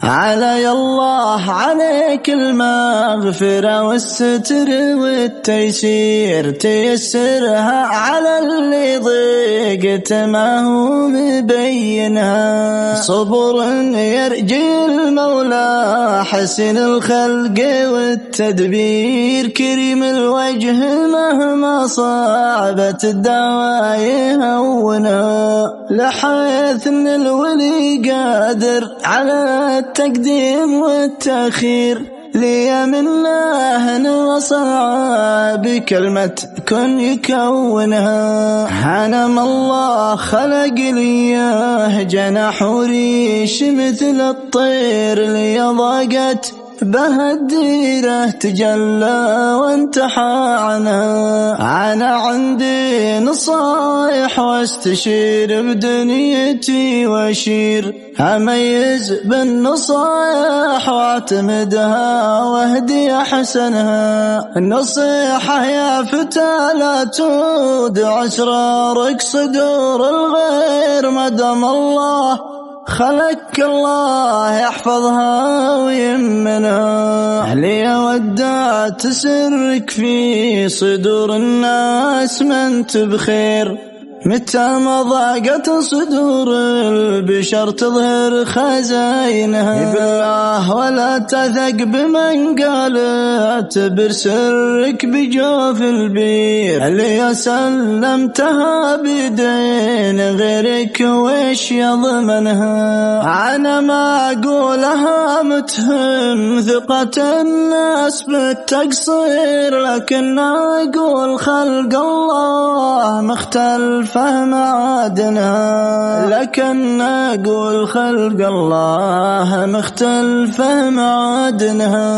علي الله عليك المغفرة والستر والتيسير، تيسرها على اللي ضيقت ما هو مبينها. صبر يرجي المولى حسن الخلق والتدبير، كريم الوجه مهما صعبت الدواء يهونها، لحيث ان الولي قادر على التقديم والتأخير. لي منه وصعب كلمة كن يكونها. حنم الله خلق ليه جناح وريش مثل الطير، لي ضاقت به الديرة تجلى وانتحى عنها. أنا عندي نصايح واستشير بدنيتي واشير، أميز بالنصايح واعتمدها واهدي أحسنها. النصيحة يا فتى لا تودع أسرارك صدور الغير، مدام الله خلق الله يحفظها ويمنها. لي ودعت سرك في صدور الناس ما انت بخير، متى ما ضاقت صدور البشر تظهر خزاينها. بالله ولا تثق بمن قال اعتبر سرك بجوف البير، اللي سلمتها بدين غيرك وش يضمنها. أنا ما أقولها متهم ثقة الناس بالتقصير، لكن أقول خلق الله مختلف فهم عادنا، لكن أقول خلق الله مختلف معادنها.